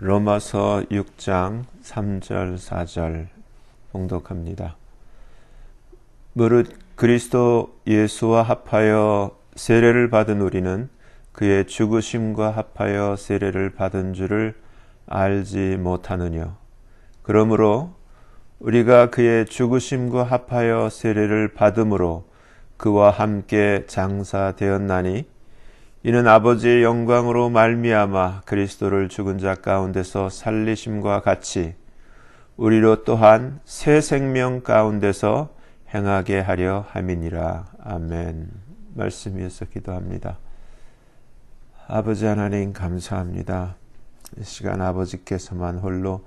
로마서 6장 3절 4절 봉독합니다. 무릇 그리스도 예수와 합하여 세례를 받은 우리는 그의 죽으심과 합하여 세례를 받은 줄을 알지 못하느냐. 그러므로 우리가 그의 죽으심과 합하여 세례를 받음으로 그와 함께 장사되었나니 이는 아버지의 영광으로 말미암아 그리스도를 죽은 자 가운데서 살리심과 같이 우리로 또한 새 생명 가운데서 행하게 하려 함이니라. 아멘. 말씀 위에서 기도합니다. 아버지 하나님 감사합니다. 이 시간 아버지께서만 홀로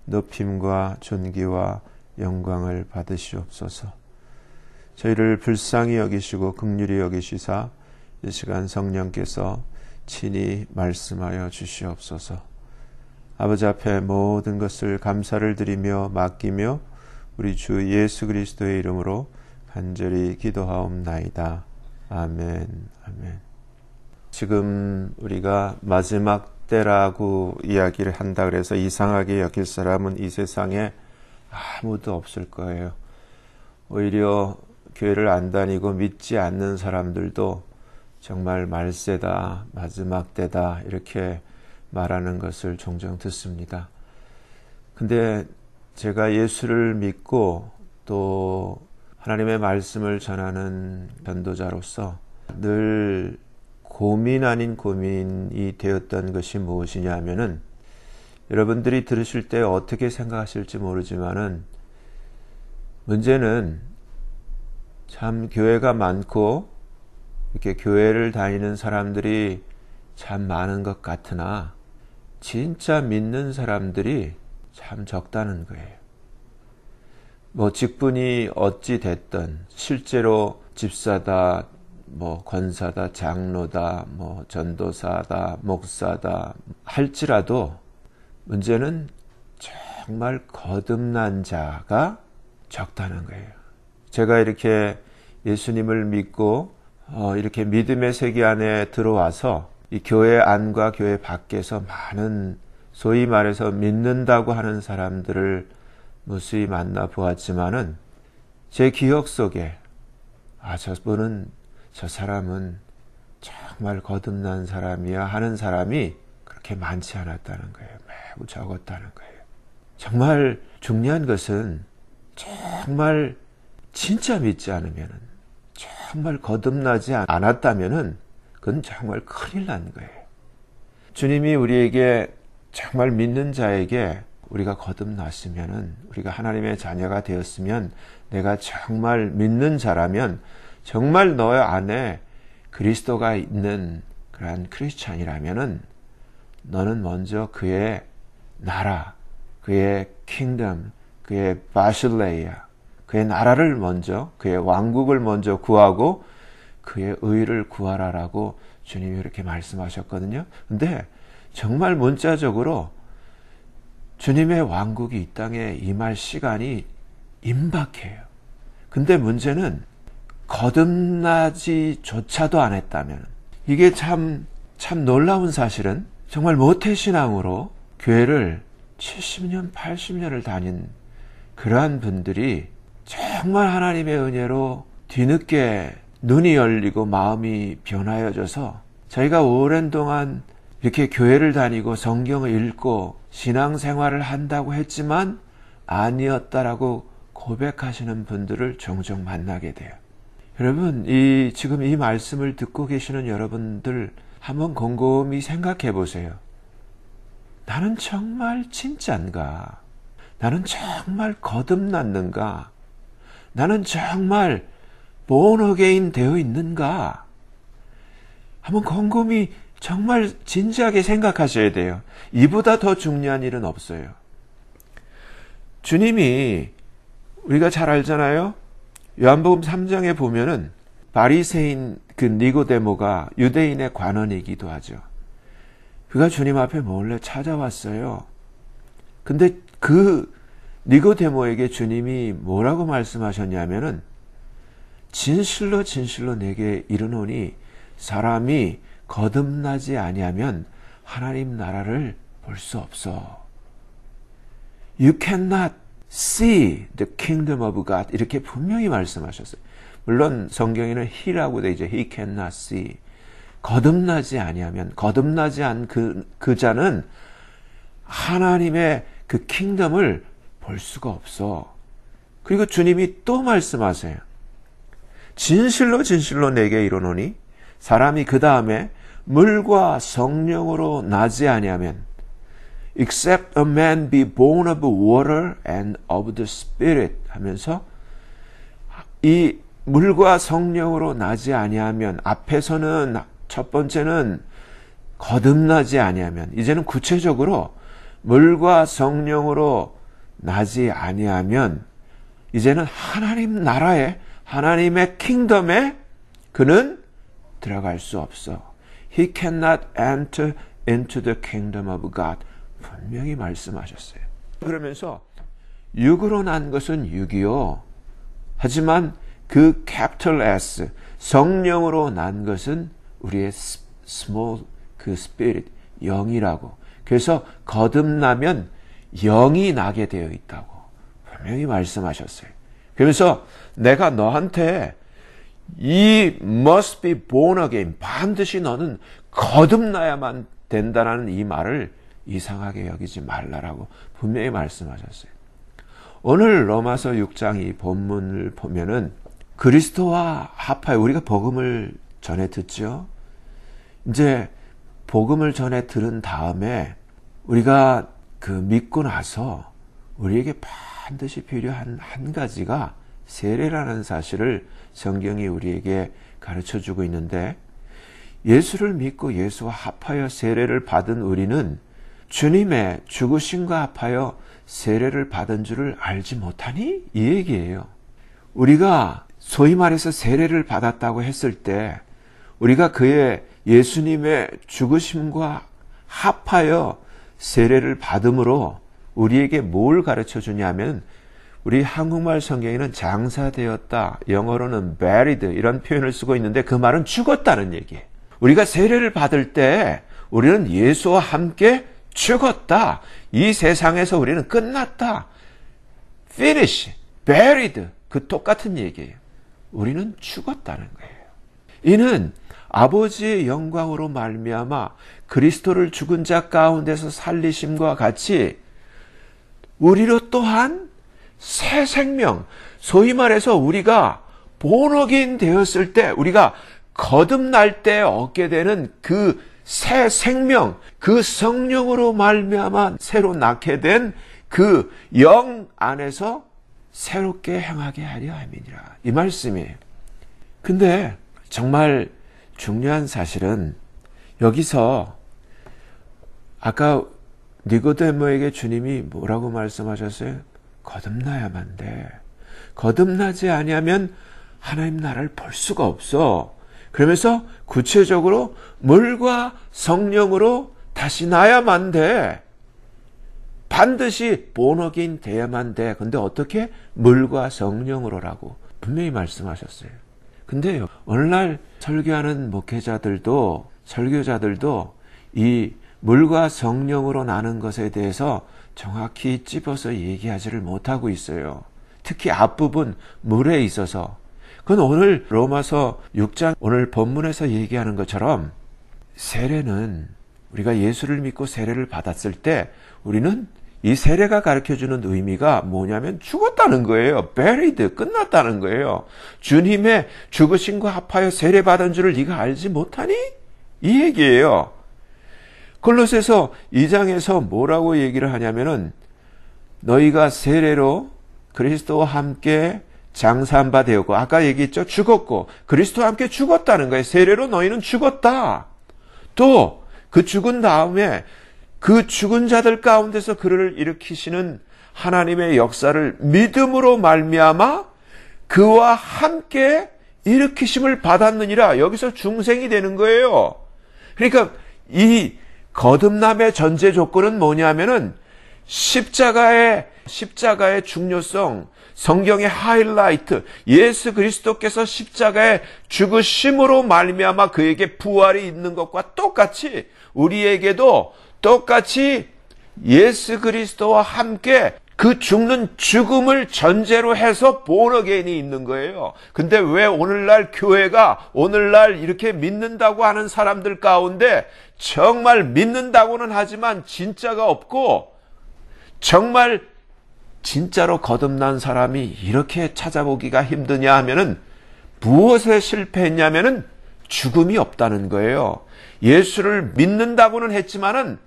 높임과 존귀와 영광을 받으시옵소서. 저희를 불쌍히 여기시고 긍휼히 여기시사 이 시간 성령께서 친히 말씀하여 주시옵소서. 아버지 앞에 모든 것을 감사를 드리며 맡기며 우리 주 예수 그리스도의 이름으로 간절히 기도하옵나이다. 아멘. 아멘. 지금 우리가 마지막 때라고 이야기를 한다 그래서 이상하게 여길 사람은 이 세상에 아무도 없을 거예요. 오히려 교회를 안 다니고 믿지 않는 사람들도 정말 말세다, 마지막 때다 이렇게 말하는 것을 종종 듣습니다. 근데 제가 예수를 믿고 또 하나님의 말씀을 전하는 전도자로서 늘 고민 아닌 고민이 되었던 것이 무엇이냐 하면은 여러분들이 들으실 때 어떻게 생각하실지 모르지만은 문제는 참 교회가 많고 이렇게 교회를 다니는 사람들이 참 많은 것 같으나 진짜 믿는 사람들이 참 적다는 거예요. 뭐 직분이 어찌 됐든 실제로 집사다, 뭐 권사다, 장로다, 뭐 전도사다, 목사다 할지라도 문제는 정말 거듭난 자가 적다는 거예요. 제가 이렇게 예수님을 믿고 이렇게 믿음의 세계 안에 들어와서 이 교회 안과 교회 밖에서 많은 소위 말해서 믿는다고 하는 사람들을 무수히 만나 보았지만은 제 기억 속에 저 사람은 정말 거듭난 사람이야 하는 사람이 그렇게 많지 않았다는 거예요. 매우 적었다는 거예요. 정말 중요한 것은 정말 진짜 믿지 않으면은 정말 거듭나지 않았다면은 그건 정말 큰일 난 거예요. 주님이 우리에게 정말 믿는 자에게 우리가 거듭났으면은 우리가 하나님의 자녀가 되었으면 내가 정말 믿는 자라면 정말 너 안에 그리스도가 있는 그러한 크리스찬이라면은 너는 먼저 그의 나라, 그의 킹덤, 그의 바실레이아 그의 나라를 먼저, 그의 왕국을 먼저 구하고 그의 의를 구하라라고 주님이 이렇게 말씀하셨거든요. 근데 정말 문자적으로 주님의 왕국이 이 땅에 임할 시간이 임박해요. 근데 문제는 거듭나지조차도 안 했다면 이게 참 놀라운 사실은 정말 모태신앙으로 교회를 70년, 80년을 다닌 그러한 분들이 정말 하나님의 은혜로 뒤늦게 눈이 열리고 마음이 변화해져서 저희가 오랜 동안 이렇게 교회를 다니고 성경을 읽고 신앙생활을 한다고 했지만 아니었다라고 고백하시는 분들을 종종 만나게 돼요. 여러분, 지금 이 말씀을 듣고 계시는 여러분들 한번 곰곰이 생각해 보세요. 나는 정말 진짠가? 나는 정말 거듭났는가? 나는 정말 born again 되어 있는가? 한번 곰곰이 정말 진지하게 생각하셔야 돼요. 이보다 더 중요한 일은 없어요. 주님이 우리가 잘 알잖아요. 요한복음 3장에 보면은 바리새인 그 니고데모가 유대인의 관원이기도 하죠. 그가 주님 앞에 몰래 찾아왔어요. 근데 그 니고데모에게 주님이 뭐라고 말씀하셨냐면은 진실로 내게 이르노니 사람이 거듭나지 아니하면 하나님 나라를 볼 수 없어. You cannot see the kingdom of God. 이렇게 분명히 말씀하셨어요. 물론 성경에는 he라고 돼 있죠. He cannot see. 거듭나지 아니하면, 거듭나지 않은 그 자는 하나님의 그 킹덤을 볼 수가 없어. 그리고 주님이 또 말씀하세요. 진실로 진실로 내게 이르노니 사람이 그 다음에 물과 성령으로 나지 아니하면 except a man be born of water and of the spirit 하면서 이 물과 성령으로 나지 아니하면 앞에서는 첫 번째는 거듭나지 아니하면 이제는 구체적으로 물과 성령으로 나지 아니하면 이제는 하나님 나라에 하나님의 킹덤에 그는 들어갈 수 없어. He cannot enter into the kingdom of God. 분명히 말씀하셨어요. 그러면서 육으로 난 것은 육이요. 하지만 그 capital S 성령으로 난 것은 우리의 small 그 spirit 영이라고. 그래서 거듭나면 영이 나게 되어 있다고 분명히 말씀하셨어요. 그러면서 내가 너한테 이 must be born again 반드시 너는 거듭나야만 된다라는 이 말을 이상하게 여기지 말라라고 분명히 말씀하셨어요. 오늘 로마서 6장 이 본문을 보면은 그리스도와 합하여 우리가 복음을 전해 듣죠. 이제 복음을 전해 들은 다음에 우리가 그 믿고 나서 우리에게 반드시 필요한 한 가지가 세례라는 사실을 성경이 우리에게 가르쳐주고 있는데 예수를 믿고 예수와 합하여 세례를 받은 우리는 주님의 죽으심과 합하여 세례를 받은 줄을 알지 못하니? 이 얘기예요. 우리가 소위 말해서 세례를 받았다고 했을 때 우리가 그의 예수님의 죽으심과 합하여 세례를 받음으로 우리에게 뭘 가르쳐 주냐면 우리 한국말 성경에는 장사되었다, 영어로는 buried 이런 표현을 쓰고 있는데 그 말은 죽었다는 얘기예요. 우리가 세례를 받을 때 우리는 예수와 함께 죽었다. 이 세상에서 우리는 끝났다. finish, buried 그 똑같은 얘기예요. 우리는 죽었다는 거예요. 이는 아버지의 영광으로 말미암아 그리스도를 죽은 자 가운데서 살리심과 같이 우리로 또한 새 생명, 소위 말해서 우리가 본어긴 되었을 때 우리가 거듭날 때 얻게 되는 그 새 생명, 그 성령으로 말미암아 새로 낳게 된 그 영 안에서 새롭게 행하게 하려 함이니라. 이 말씀이에요. 근데 정말 중요한 사실은 여기서 아까 니고데모에게 주님이 뭐라고 말씀하셨어요? 거듭나야만 돼. 거듭나지 아니하면 하나님 나라를 볼 수가 없어. 그러면서 구체적으로 물과 성령으로 다시 나야만 돼. 반드시 본어긴 돼야만 돼. 근데 어떻게? 물과 성령으로라고 분명히 말씀하셨어요. 근데 오늘날 설교하는 목회자들도 설교자들도 이 물과 성령으로 나는 것에 대해서 정확히 찝어서 얘기하지를 못하고 있어요. 특히 앞부분 물에 있어서. 그건 오늘 로마서 6장 오늘 본문에서 얘기하는 것처럼 세례는 우리가 예수를 믿고 세례를 받았을 때 우리는 이 세례가 가르쳐주는 의미가 뭐냐면 죽었다는 거예요. buried, 끝났다는 거예요. 주님의 죽으심과 합하여 세례받은 줄을 네가 알지 못하니? 이 얘기예요. 골로새서 2장에서 뭐라고 얘기를 하냐면은 너희가 세례로 그리스도와 함께 장사한 바 되었고 아까 얘기했죠. 죽었고 그리스도와 함께 죽었다는 거예요. 세례로 너희는 죽었다. 또 그 죽은 다음에 그 죽은 자들 가운데서 그를 일으키시는 하나님의 역사를 믿음으로 말미암아 그와 함께 일으키심을 받았느니라. 여기서 중생이 되는 거예요. 그러니까 이 거듭남의 전제 조건은 뭐냐면은 십자가의 중요성, 성경의 하이라이트, 예수 그리스도께서 십자가에 죽으심으로 말미암아 그에게 부활이 있는 것과 똑같이 우리에게도 똑같이 예수 그리스도와 함께 그 죽는 죽음을 전제로 해서 본어게인이 있는 거예요. 근데 왜 오늘날 교회가 오늘날 이렇게 믿는다고 하는 사람들 가운데 정말 믿는다고는 하지만 진짜가 없고 정말 진짜로 거듭난 사람이 이렇게 찾아보기가 힘드냐 하면은 무엇에 실패했냐면은 죽음이 없다는 거예요. 예수를 믿는다고는 했지만은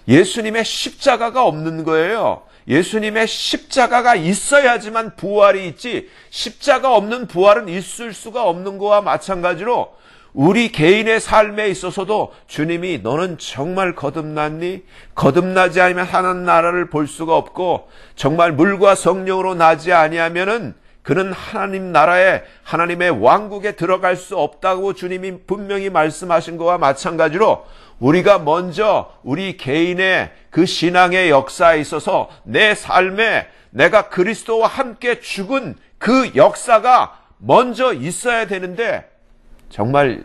예수님의 십자가가 없는 거예요. 예수님의 십자가가 있어야지만 부활이 있지 십자가 없는 부활은 있을 수가 없는 거와 마찬가지로 우리 개인의 삶에 있어서도 주님이 너는 정말 거듭났니? 거듭나지 않으면 하나님 나라를 볼 수가 없고 정말 물과 성령으로 나지 아니하면은 그는 하나님 나라에 하나님의 왕국에 들어갈 수 없다고 주님이 분명히 말씀하신 것과 마찬가지로 우리가 먼저 우리 개인의 그 신앙의 역사에 있어서 내 삶에 내가 그리스도와 함께 죽은 그 역사가 먼저 있어야 되는데 정말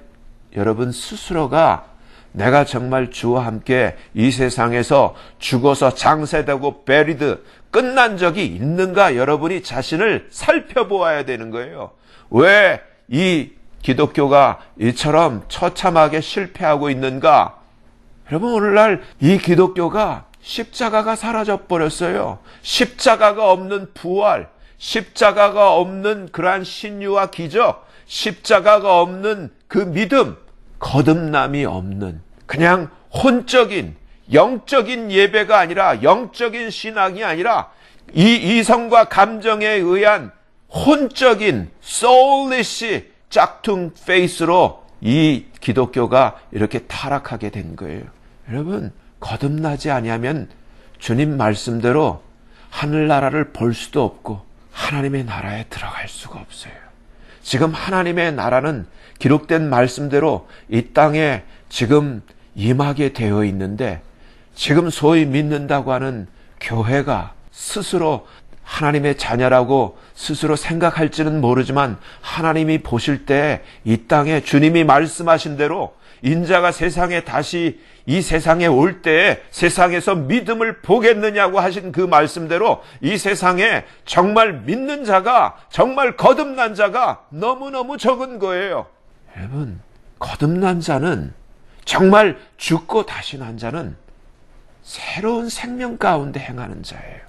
여러분 스스로가 내가 정말 주와 함께 이 세상에서 죽어서 장세되고 베리드 끝난 적이 있는가 여러분이 자신을 살펴보아야 되는 거예요. 왜 이 기독교가 이처럼 처참하게 실패하고 있는가? 여러분 오늘날 이 기독교가 십자가가 사라져 버렸어요. 십자가가 없는 부활, 십자가가 없는 그러한 신유와 기적, 십자가가 없는 그 믿음, 거듭남이 없는 그냥 혼적인 영적인 예배가 아니라 영적인 신앙이 아니라 이 이성과 감정에 의한 혼적인 soulless 짝퉁 페이스로 이 기독교가 이렇게 타락하게 된 거예요. 여러분 거듭나지 아니하면 주님 말씀대로 하늘나라를 볼 수도 없고 하나님의 나라에 들어갈 수가 없어요. 지금 하나님의 나라는 기록된 말씀대로 이 땅에 지금 임하게 되어 있는데 지금 소위 믿는다고 하는 교회가 스스로 하나님의 자녀라고 스스로 생각할지는 모르지만 하나님이 보실 때 이 땅에 주님이 말씀하신 대로 인자가 세상에 다시 이 세상에 올 때 세상에서 믿음을 보겠느냐고 하신 그 말씀대로 이 세상에 정말 믿는 자가 정말 거듭난 자가 너무너무 적은 거예요. 여러분 거듭난 자는 정말 죽고 다시 난 자는 새로운 생명 가운데 행하는 자예요.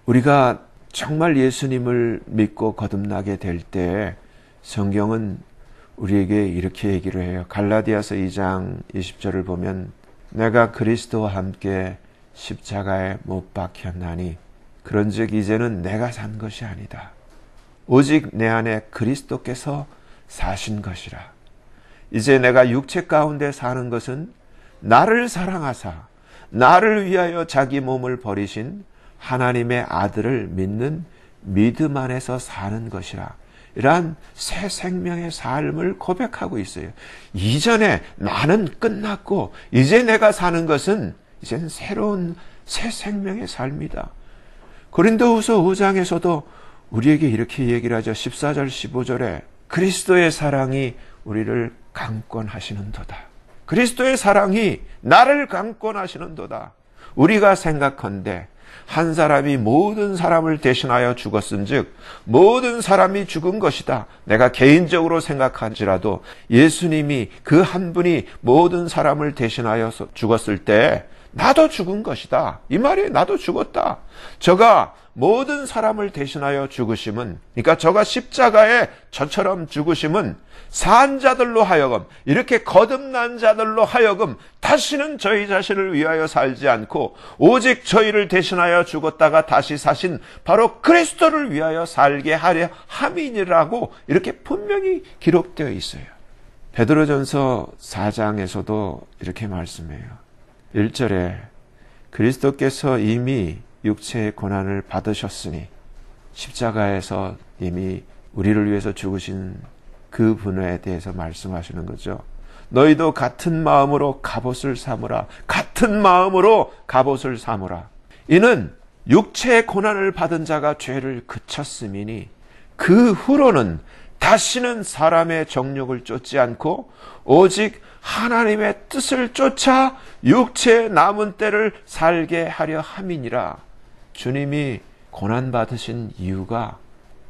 우리가 정말 예수님을 믿고 거듭나게 될 때 성경은 우리에게 이렇게 얘기를 해요. 갈라디아서 2장 20절을 보면 내가 그리스도와 함께 십자가에 못 박혔나니 그런즉 이제는 내가 산 것이 아니다. 오직 내 안에 그리스도께서 사신 것이라. 이제 내가 육체 가운데 사는 것은 나를 사랑하사 나를 위하여 자기 몸을 버리신 하나님의 아들을 믿는 믿음 안에서 사는 것이라. 이러한 새 생명의 삶을 고백하고 있어요. 이전에 나는 끝났고 이제 내가 사는 것은 이제는 새로운 새 생명의 삶이다. 고린도후서 5장에서도 우리에게 이렇게 얘기를 하죠. 14절 15절에 그리스도의 사랑이 우리를 강권하시는도다. 그리스도의 사랑이 나를 강권하시는도다. 우리가 생각한데 한 사람이 모든 사람을 대신하여 죽었은즉 모든 사람이 죽은 것이다. 내가 개인적으로 생각한지라도 예수님이 그 한 분이 모든 사람을 대신하여 죽었을 때 나도 죽은 것이다. 이 말이 나도 죽었다. 저가 모든 사람을 대신하여 죽으심은 그러니까 저가 십자가에 저처럼 죽으심은 산 자들로 하여금 이렇게 거듭난 자들로 하여금 다시는 저희 자신을 위하여 살지 않고 오직 저희를 대신하여 죽었다가 다시 사신 바로 그리스도를 위하여 살게 하려 함이니라고 이렇게 분명히 기록되어 있어요. 베드로전서 4장에서도 이렇게 말씀해요. 1절에 그리스도께서 이미 육체의 고난을 받으셨으니 십자가에서 이미 우리를 위해서 죽으신 그 분에 대해서 말씀하시는 거죠. 너희도 같은 마음으로 갑옷을 삼으라. 같은 마음으로 갑옷을 삼으라. 이는 육체의 고난을 받은 자가 죄를 그쳤음이니 그 후로는 다시는 사람의 정욕을 쫓지 않고 오직 하나님의 뜻을 쫓아 육체의 남은 때를 살게 하려 함이니라. 주님이 고난받으신 이유가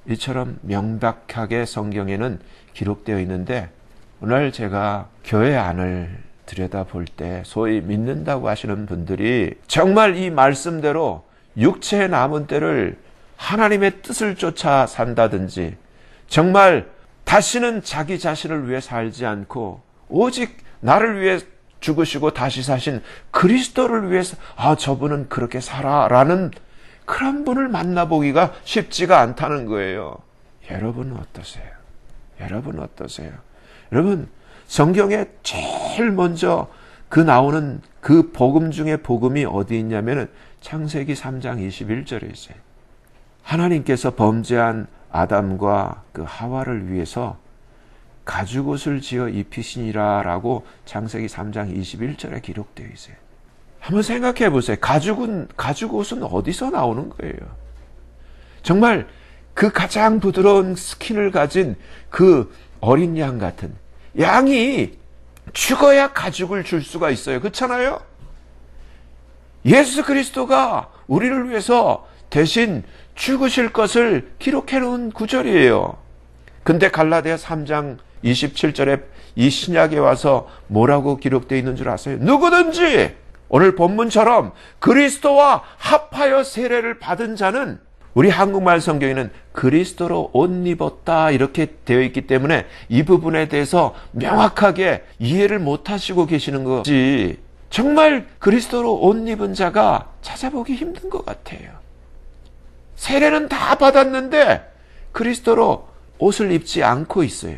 이처럼 명백하게 성경에는 기록되어 있는데, 오늘 제가 교회 안을 들여다볼 때 소위 믿는다고 하시는 분들이 정말 이 말씀대로 육체의 남은 때를 하나님의 뜻을 쫓아 산다든지, 정말 다시는 자기 자신을 위해 살지 않고 오직 나를 위해 죽으시고 다시 사신 그리스도를 위해서 저분은 그렇게 살아라는 그런 분을 만나보기가 쉽지가 않다는 거예요. 여러분은 어떠세요? 여러분은 어떠세요? 여러분, 성경에 제일 먼저 나오는 그 복음 중에 복음이 어디 있냐면은 창세기 3장 21절에 있어요. 하나님께서 범죄한 아담과 그 하와를 위해서 가죽옷을 지어 입히시니라라고 창세기 3장 21절에 기록되어 있어요. 한번 생각해 보세요. 가죽옷은 어디서 나오는 거예요? 정말 그 가장 부드러운 스킨을 가진 그 어린 양 같은 양이 죽어야 가죽을 줄 수가 있어요. 그렇잖아요? 예수 그리스도가 우리를 위해서 대신 죽으실 것을 기록해 놓은 구절이에요. 근데 갈라디아 3장 27절에 이 신약에 와서 뭐라고 기록되어 있는 줄 아세요? 누구든지 오늘 본문처럼 그리스도와 합하여 세례를 받은 자는, 우리 한국말 성경에는 그리스도로 옷 입었다 이렇게 되어 있기 때문에 이 부분에 대해서 명확하게 이해를 못하시고 계시는 거지, 정말 그리스도로 옷 입은 자가 찾아보기 힘든 것 같아요. 세례는 다 받았는데 그리스도로 옷을 입지 않고 있어요.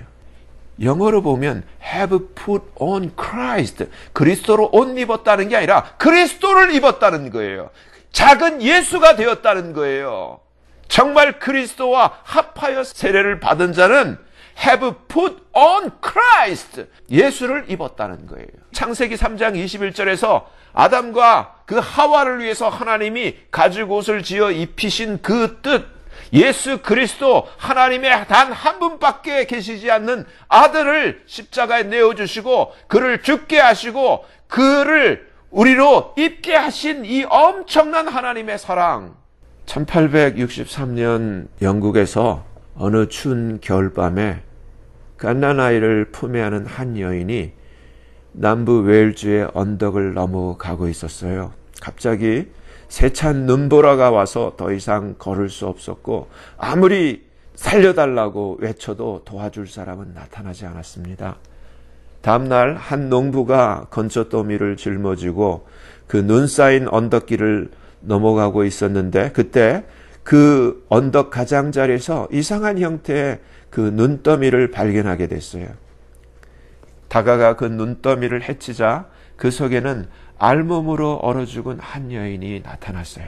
영어로 보면 have put on Christ, 그리스도로 옷 입었다는 게 아니라 그리스도를 입었다는 거예요. 작은 예수가 되었다는 거예요. 정말 그리스도와 합하여 세례를 받은 자는 have put on Christ, 예수를 입었다는 거예요. 창세기 3장 21절에서 아담과 그 하와를 위해서 하나님이 가죽옷을 지어 입히신 그 뜻, 예수 그리스도, 하나님의 단 한 분밖에 계시지 않는 아들을 십자가에 내어주시고 그를 죽게 하시고 그를 우리로 입게 하신 이 엄청난 하나님의 사랑. 1863년 영국에서 어느 추운 겨울밤에 갓난아이를 품에 안은 한 여인이 남부 웨일즈의 언덕을 넘어가고 있었어요. 갑자기 세찬 눈보라가 와서 더 이상 걸을 수 없었고 아무리 살려달라고 외쳐도 도와줄 사람은 나타나지 않았습니다. 다음날 한 농부가 건초더미를 짊어지고 그 눈 쌓인 언덕길을 넘어가고 있었는데, 그때 그 언덕 가장자리에서 이상한 형태의 그 눈더미를 발견하게 됐어요. 다가가 그 눈더미를 헤치자 그 속에는 알몸으로 얼어 죽은 한 여인이 나타났어요.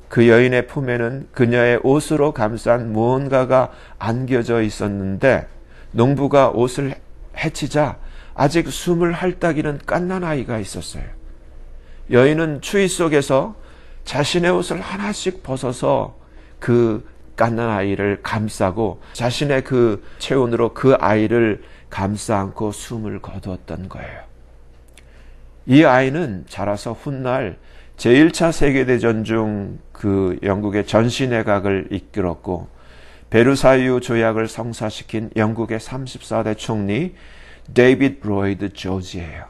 그 여인의 품에는 그녀의 옷으로 감싼 무언가가 안겨져 있었는데, 농부가 옷을 헤치자 아직 숨을 헐떡이는 갓난아이가 있었어요. 여인은 추위 속에서 자신의 옷을 하나씩 벗어서 그 갓난아이를 감싸고 자신의 그 체온으로 그 아이를 감싸 안고 숨을 거두었던 거예요. 이 아이는 자라서 훗날 제1차 세계대전 중 그 영국의 전시내각을 이끌었고 베르사유 조약을 성사시킨 영국의 34대 총리 데이비드 로이드 조지예요.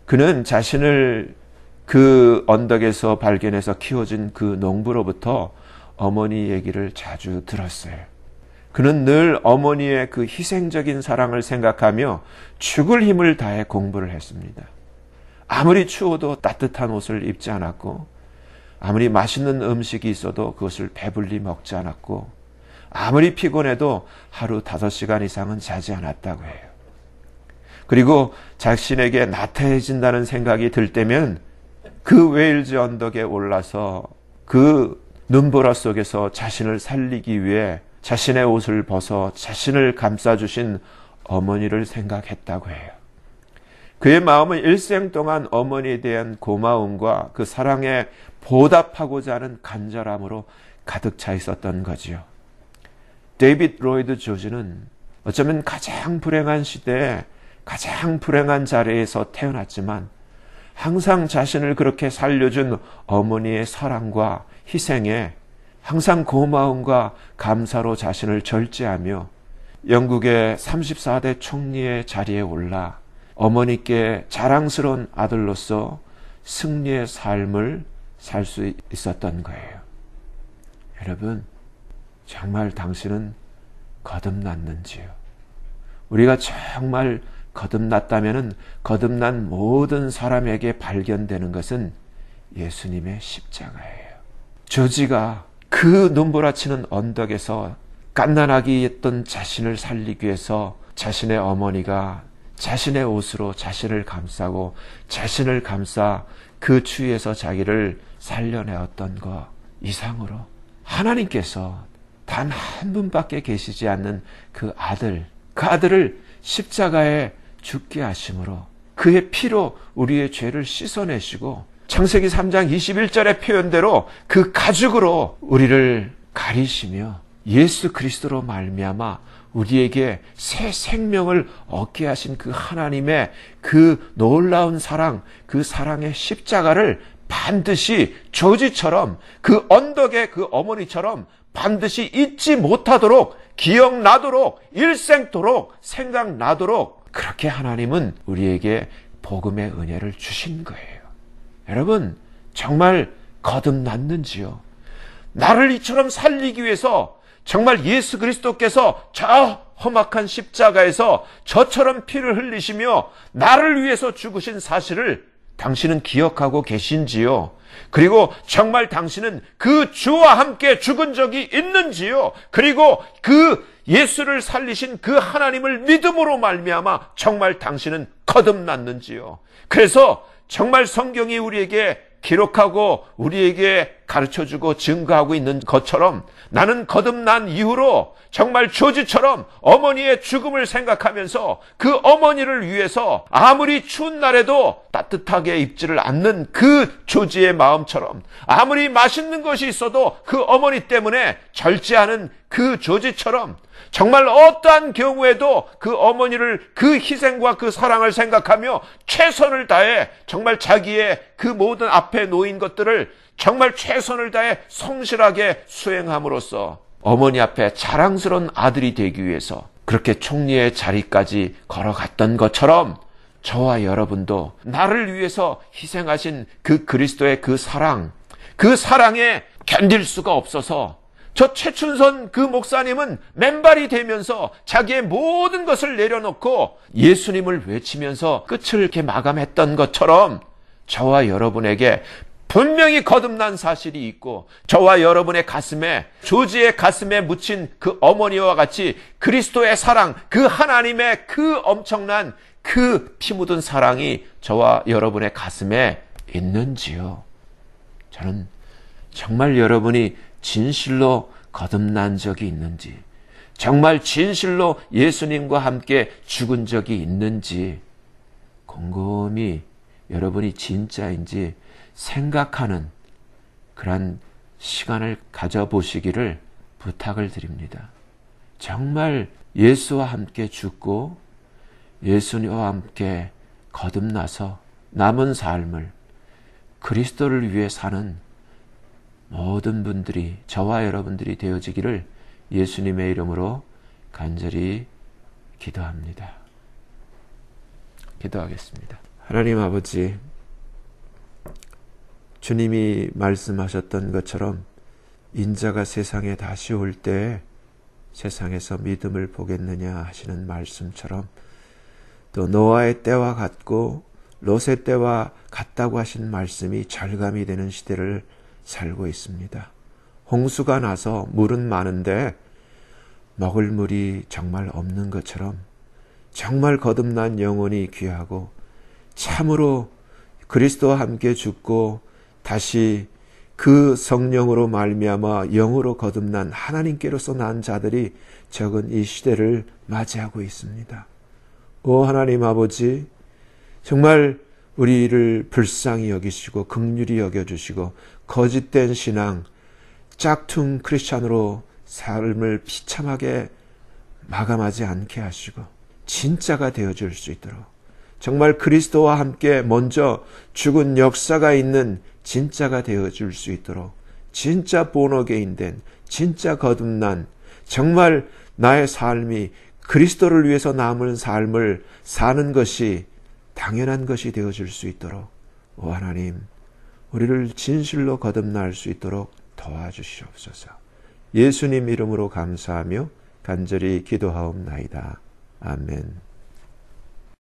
그는 자신을 그 언덕에서 발견해서 키워준 그 농부로부터 어머니 얘기를 자주 들었어요. 그는 늘 어머니의 그 희생적인 사랑을 생각하며 죽을 힘을 다해 공부를 했습니다. 아무리 추워도 따뜻한 옷을 입지 않았고, 아무리 맛있는 음식이 있어도 그것을 배불리 먹지 않았고, 아무리 피곤해도 하루 5시간 이상은 자지 않았다고 해요. 그리고 자신에게 나태해진다는 생각이 들 때면 그 웨일즈 언덕에 올라서 그 눈보라 속에서 자신을 살리기 위해 자신의 옷을 벗어 자신을 감싸주신 어머니를 생각했다고 해요. 그의 마음은 일생 동안 어머니에 대한 고마움과 그 사랑에 보답하고자 하는 간절함으로 가득 차 있었던 거지요. 데이빗 로이드 조지는 어쩌면 가장 불행한 시대에 가장 불행한 자리에서 태어났지만 항상 자신을 그렇게 살려준 어머니의 사랑과 희생에 항상 고마움과 감사로 자신을 절제하며 영국의 34대 총리의 자리에 올라 어머니께 자랑스러운 아들로서 승리의 삶을 살 수 있었던 거예요. 여러분, 정말 당신은 거듭났는지요? 우리가 정말 거듭났다면 거듭난 모든 사람에게 발견되는 것은 예수님의 십자가예요. 조지가 그 눈보라치는 언덕에서 갓난아기 했던 자신을 살리기 위해서 자신의 어머니가 자신의 옷으로 자신을 감싸고 자신을 감싸 그 추위에서 자기를 살려내었던 것 이상으로 하나님께서 단 한 분밖에 계시지 않는 그 아들을 십자가에 죽게 하심으로 그의 피로 우리의 죄를 씻어내시고 창세기 3장 21절의 표현대로 그 가죽으로 우리를 가리시며 예수 그리스도로 말미암아 우리에게 새 생명을 얻게 하신 그 하나님의 그 놀라운 사랑, 그 사랑의 십자가를 반드시 조지처럼 그 언덕의 그 어머니처럼 반드시 잊지 못하도록 기억나도록 일생토록 생각나도록 그렇게 하나님은 우리에게 복음의 은혜를 주신 거예요. 여러분, 정말 거듭났는지요? 나를 이처럼 살리기 위해서 정말 예수 그리스도께서 저 험악한 십자가에서 저처럼 피를 흘리시며 나를 위해서 죽으신 사실을 당신은 기억하고 계신지요? 그리고 정말 당신은 그 주와 함께 죽은 적이 있는지요? 그리고 그 예수를 살리신 그 하나님을 믿음으로 말미암아 정말 당신은 거듭났는지요? 그래서 정말 성경이 우리에게 기록하고 우리에게 가르쳐주고 증거하고 있는 것처럼 나는 거듭난 이후로 정말 조지처럼 어머니의 죽음을 생각하면서 그 어머니를 위해서 아무리 추운 날에도 따뜻하게 입지를 않는 그 조지의 마음처럼 아무리 맛있는 것이 있어도 그 어머니 때문에 절제하는 그 조지처럼 정말 어떠한 경우에도 그 어머니를 그 희생과 그 사랑을 생각하며 최선을 다해 정말 자기의 그 모든 앞에 놓인 것들을 정말 최선을 다해 성실하게 수행함으로써 어머니 앞에 자랑스러운 아들이 되기 위해서 그렇게 총리의 자리까지 걸어갔던 것처럼 저와 여러분도 나를 위해서 희생하신 그 그리스도의 그 사랑에 견딜 수가 없어서 저 최춘선 그 목사님은 맨발이 되면서 자기의 모든 것을 내려놓고 예수님을 외치면서 끝을 이렇게 마감했던 것처럼 저와 여러분에게 분명히 거듭난 사실이 있고 저와 여러분의 가슴에 조지의 가슴에 묻힌 그 어머니와 같이 그리스도의 사랑, 그 하나님의 그 엄청난 그 피 묻은 사랑이 저와 여러분의 가슴에 있는지요? 저는 정말 여러분이 진실로 거듭난 적이 있는지, 정말 진실로 예수님과 함께 죽은 적이 있는지 곰곰이 여러분이 진짜인지 생각하는 그런 시간을 가져보시기를 부탁을 드립니다. 정말 예수와 함께 죽고 예수님과 함께 거듭나서 남은 삶을 그리스도를 위해 사는 모든 분들이 저와 여러분들이 되어지기를 예수님의 이름으로 간절히 기도합니다. 기도하겠습니다. 하나님 아버지, 주님이 말씀하셨던 것처럼 인자가 세상에 다시 올 때 세상에서 믿음을 보겠느냐 하시는 말씀처럼 또 노아의 때와 같고 롯의 때와 같다고 하신 말씀이 절감이 되는 시대를 살고 있습니다. 홍수가 나서 물은 많은데 먹을 물이 정말 없는 것처럼 정말 거듭난 영혼이 귀하고 참으로 그리스도와 함께 죽고 다시 그 성령으로 말미암아 영으로 거듭난 하나님께로서 난 자들이 적은 이 시대를 맞이하고 있습니다. 오 하나님 아버지, 정말 우리를 불쌍히 여기시고 긍휼히 여겨주시고 거짓된 신앙, 짝퉁 크리스찬으로 삶을 비참하게 마감하지 않게 하시고 진짜가 되어줄 수 있도록, 정말 그리스도와 함께 먼저 죽은 역사가 있는 진짜가 되어줄 수 있도록, 진짜 본어게인된, 진짜 거듭난, 정말 나의 삶이 그리스도를 위해서 남은 삶을 사는 것이 당연한 것이 되어줄 수 있도록, 오 하나님, 우리를 진실로 거듭날 수 있도록 도와주시옵소서. 예수님 이름으로 감사하며 간절히 기도하옵나이다. 아멘.